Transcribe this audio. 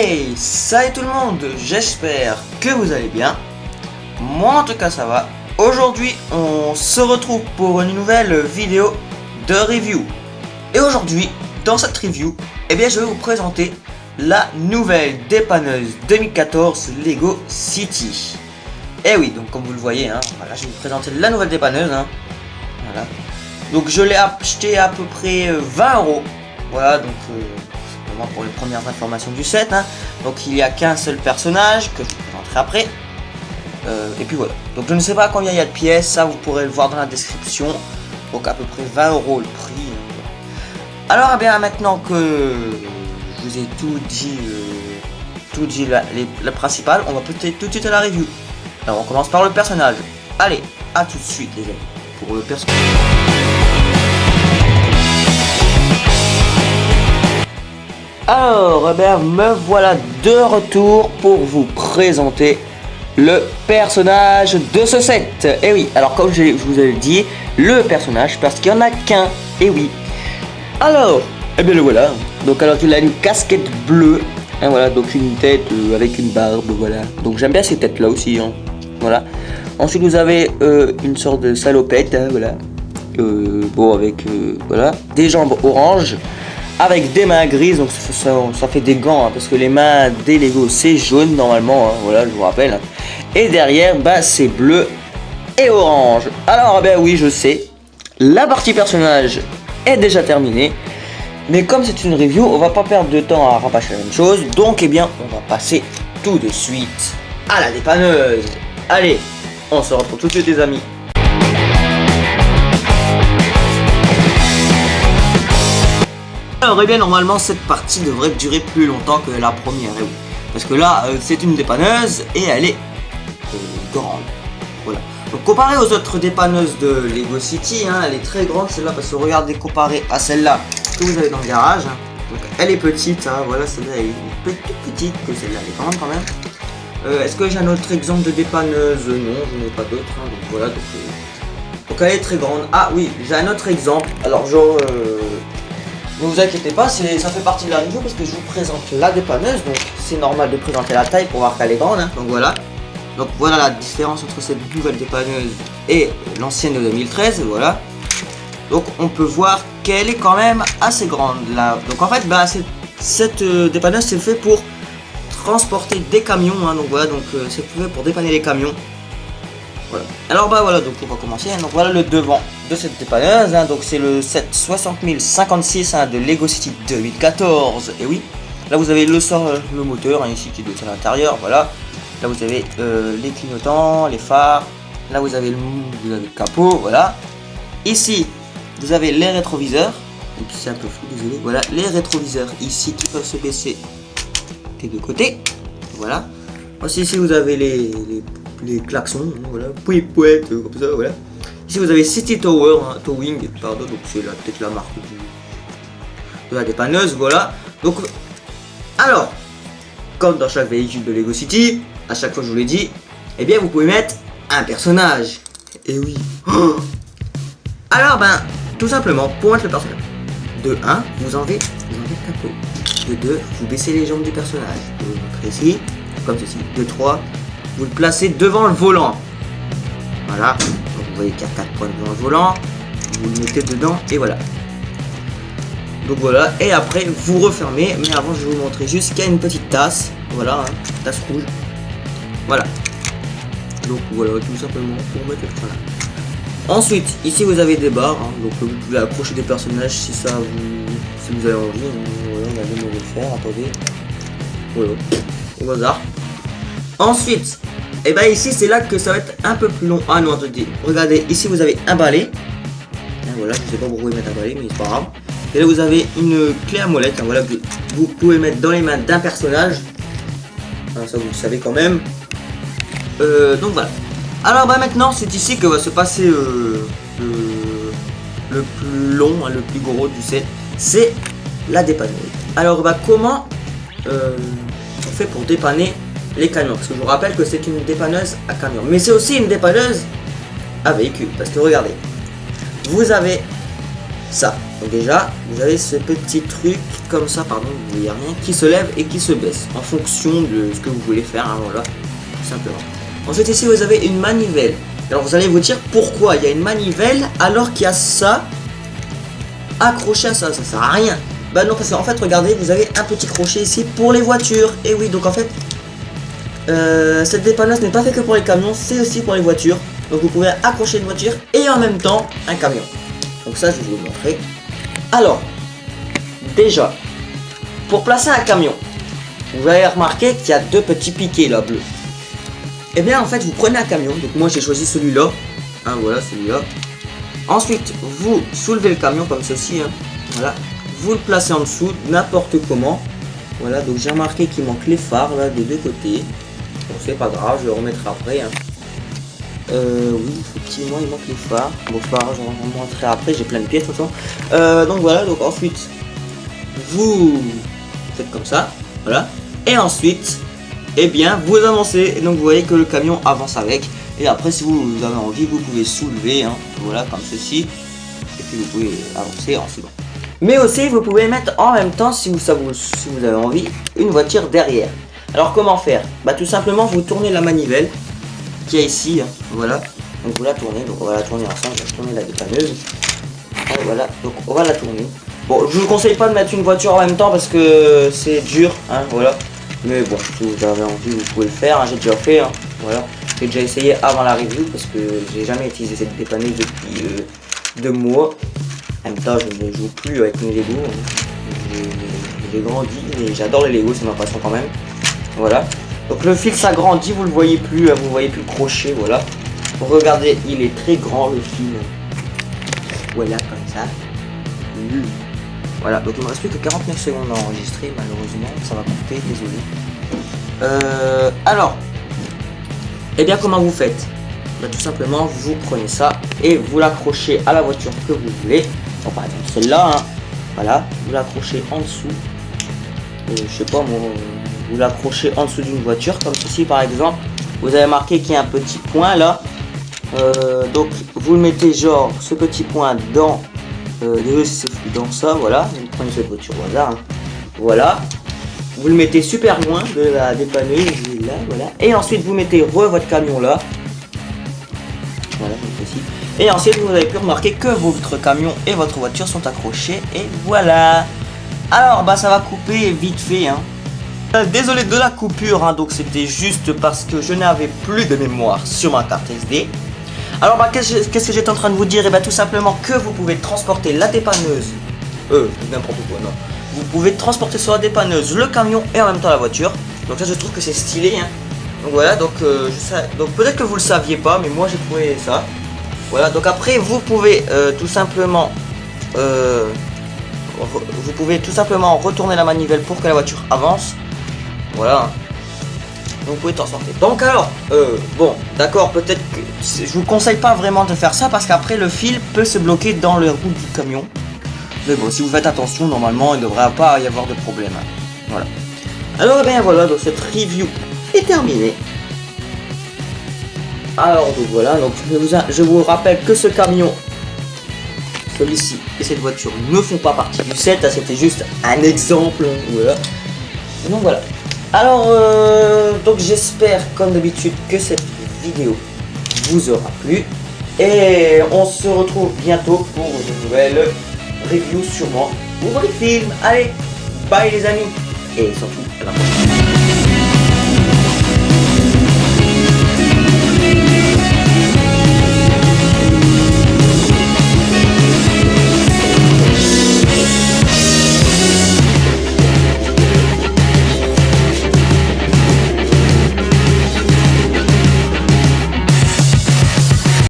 Hey, salut tout le monde, j'espère que vous allez bien. Moi en tout cas ça va. Aujourd'hui on se retrouve pour une nouvelle vidéo de review. Et aujourd'hui, dans cette review, je vais vous présenter la nouvelle dépanneuse 2014 Lego City. Et oui, donc comme vous le voyez, voilà, je vais vous présenter la nouvelle dépanneuse. Voilà. Donc je l'ai acheté à peu près 20 €. Voilà, donc pour les premières informations du set. Donc il n'y a qu'un seul personnage que je vous présenterai après. Et puis voilà. Donc je ne sais pas combien il y a de pièces, ça vous pourrez le voir dans la description. Donc à peu près 20 € le prix. Alors bien maintenant que je vous ai tout dit la principale, on va peut-être tout de suite à la review. Alors on commence par le personnage. Allez, à tout de suite les amis. Pour le personnage. Alors, me voilà de retour pour vous présenter le personnage de ce set. Et oui, alors comme je vous avais dit, le personnage, parce qu'il n'y en a qu'un. Et oui. Alors, bien le voilà. Donc alors il a une casquette bleue. Voilà, donc une tête avec une barbe, voilà. Donc j'aime bien ces têtes là aussi. Voilà. Ensuite vous avez une sorte de salopette, voilà. Bon avec voilà, des jambes orange. Avec des mains grises, donc ça fait des gants, parce que les mains des Lego c'est jaune normalement, voilà, je vous rappelle. Et derrière, c'est bleu et orange. Alors, oui, je sais, la partie personnage est déjà terminée. Mais comme c'est une review, on va pas perdre de temps à rabâcher la même chose. Donc, on va passer tout de suite à la dépanneuse. Allez, on se retrouve tout de suite les amis. Alors normalement cette partie devrait durer plus longtemps que la première, oui. Parce que là c'est une dépanneuse et elle est grande. Voilà. Donc comparé aux autres dépanneuses de Lego City, elle est très grande celle-là, parce que regardez, comparé à celle-là que vous avez dans le garage, donc elle est petite, voilà, celle-là est toute petite, que celle-là elle est grande quand même. Est-ce que j'ai un autre exemple de dépanneuse? Non, je n'ai pas d'autre, donc voilà, donc elle est très grande. Ah oui, j'ai un autre exemple, alors genre ne vous inquiétez pas, ça fait partie de la review parce que je vous présente la dépanneuse, donc c'est normal de présenter la taille pour voir qu'elle est grande, donc voilà. Donc voilà la différence entre cette nouvelle dépanneuse et l'ancienne de 2013, voilà. Donc on peut voir qu'elle est quand même assez grande là. Donc en fait, cette dépanneuse c'est fait pour transporter des camions, donc voilà, donc c'est fait pour dépanner les camions. Voilà. Alors voilà, donc on va commencer. Donc voilà le devant de cette dépanneuse, donc c'est le set 60056 de Lego City 2014. Et oui, là vous avez le moteur ici qui doit être à l'intérieur, voilà. Là vous avez les clignotants, les phares. Là vous avez le capot, voilà. Ici vous avez les rétroviseurs. Et puis c'est un peu flou, désolé. Voilà, les rétroviseurs ici qui peuvent se baisser des deux côtés. Voilà. Aussi ici vous avez les klaxons, voilà, pouette, comme ça, voilà. Ici vous avez City Tower, Towing, pardon, donc c'est peut-être la marque de la dépanneuse, voilà. Donc, alors, comme dans chaque véhicule de Lego City, à chaque fois je vous l'ai dit, vous pouvez mettre un personnage. Et oui. Alors, tout simplement, pour mettre le personnage, de 1, vous enlevez le capot. De 2, vous baissez les jambes du personnage. Je vous montrer ici, comme ceci. De 3, vous le placez devant le volant. Voilà. Donc vous voyez qu'il y a 4 points devant le volant. Vous le mettez dedans et voilà. Donc voilà. Et après vous refermez. Mais avant je vais vous montrer juste qu'il y a une petite tasse. Voilà. Tasse rouge. Voilà. Donc voilà, tout simplement pour mettre le personnage. Ensuite, ici vous avez des barres. Donc vous pouvez accrocher des personnages si vous avez envie. Voilà, regardez, on va le faire. Attendez. Voilà. Au hasard. Ensuite, ici c'est là que ça va être un peu plus long. Ah non, attendez, regardez, ici vous avez un balai. Voilà, je sais pas pourquoi mettre un balai, mais c'est pas grave. Et là vous avez une clé à molette, voilà, que vous pouvez mettre dans les mains d'un personnage. Ça vous le savez quand même. Donc voilà. Alors maintenant c'est ici que va se passer le plus long, le plus gros du set. C'est la dépanneuse. Alors comment on fait pour dépanner les camions, parce que je vous rappelle que c'est une dépanneuse à camion, mais c'est aussi une dépanneuse à véhicule, parce que regardez, vous avez ça, Donc déjà, vous avez ce petit truc comme ça, pardon, vous voyez rien, qui se lève et qui se baisse en fonction de ce que vous voulez faire, hein, voilà, tout simplement. Ensuite ici vous avez une manivelle. Alors vous allez vous dire pourquoi il y a une manivelle alors qu'il y a ça accroché à ça sert à rien. Bah non, parce qu'en fait regardez, vous avez un petit crochet ici pour les voitures. Et oui, donc en fait cette dépanneuse n'est pas fait que pour les camions, c'est aussi pour les voitures. Donc vous pouvez accrocher une voiture et en même temps un camion. Donc ça je vais vous le montrer. Alors déjà, pour placer un camion, vous avez remarqué qu'il y a deux petits piquets là bleus. Et bien en fait vous prenez un camion, donc moi j'ai choisi celui-là, hein, voilà celui-là. Ensuite vous soulevez le camion comme ceci, hein, voilà. Vous le placez en dessous n'importe comment. Voilà, donc j'ai remarqué qu'il manque les phares là des deux côtés. Bon c'est pas grave, je le remettrai après, hein. Oui effectivement il manque les phares. Bon c'est pas grave, je le remettrai après, j'ai plein de pièces de toute façon. Donc voilà, donc ensuite vous faites comme ça, voilà. Et ensuite et bien vous avancez, et donc vous voyez que le camion avance avec. Et après si vous avez envie vous pouvez soulever, hein, voilà comme ceci. Et puis vous pouvez avancer en suivant. Mais aussi vous pouvez mettre en même temps si vous avez envie une voiture derrière. Alors comment faire? Bah tout simplement vous tournez la manivelle qui est ici, hein, voilà. Donc vous la tournez, donc on va la tourner ensemble, je vais tourner la dépanneuse. Et voilà, donc on va la tourner. Bon je vous conseille pas de mettre une voiture en même temps parce que c'est dur, hein, voilà. Mais bon, si vous avez envie, vous pouvez le faire, hein, j'ai déjà fait, hein, voilà. J'ai déjà essayé avant la review parce que j'ai jamais utilisé cette dépanneuse depuis 2 mois. En même temps, je ne joue plus avec mes Lego, hein. J'ai grandi et j'adore les Lego, c'est ma passion quand même. Voilà. Donc le fil s'agrandit, vous le voyez plus, vous voyez plus le crochet, voilà. Regardez, il est très grand le fil. Voilà, comme ça. Voilà, donc il me reste plus que 49 secondes à enregistrer, malheureusement, ça va couper, désolé. Alors, et bien comment vous faites? Bah, tout simplement, vous prenez ça et vous l'accrochez à la voiture que vous voulez. Bon, par exemple celle-là, hein. Voilà, vous l'accrochez en dessous. Je sais pas moi, vous l'accrochez en dessous d'une voiture, comme ceci par exemple. Vous avez marqué qu'il y a un petit point là. Donc vous le mettez genre ce petit point dans dans ça, voilà, vous prenez cette voiture au hasard, hein. Voilà, vous le mettez super loin de la dépanneuse, là, voilà, et ensuite vous mettez votre camion là, voilà, donc ici, et ensuite vous avez pu remarquer que votre camion et votre voiture sont accrochés, et voilà. Alors bah ça va couper vite fait, hein. Désolé de la coupure, hein, donc c'était juste parce que je n'avais plus de mémoire sur ma carte SD. Alors bah qu'est-ce que j'étais en train de vous dire? Et bah tout simplement que vous pouvez transporter la dépanneuse, n'importe quoi, non. Vous pouvez transporter sur la dépanneuse le camion et en même temps la voiture. Donc ça je trouve que c'est stylé, hein. Donc voilà, donc donc peut-être que vous le saviez pas, mais moi j'ai trouvé ça. Voilà, donc après vous pouvez tout simplement retourner la manivelle pour que la voiture avance. Voilà. Donc vous pouvez t'en sortir. Donc alors, bon, d'accord, peut-être que je vous conseille pas vraiment de faire ça parce qu'après le fil peut se bloquer dans le roue du camion. Mais bon, si vous faites attention, normalement il ne devrait pas y avoir de problème, hein. Voilà. Alors bien voilà, donc cette review est terminée. Alors donc voilà, donc je vous rappelle que ce camion, celui-ci et cette voiture ne font pas partie du set, c'était juste un exemple, voilà. Et donc voilà. Alors, donc j'espère comme d'habitude que cette vidéo vous aura plu. Et on se retrouve bientôt pour une nouvelle review sûrement ou vrai film. Allez, bye les amis. Et surtout à la prochaine.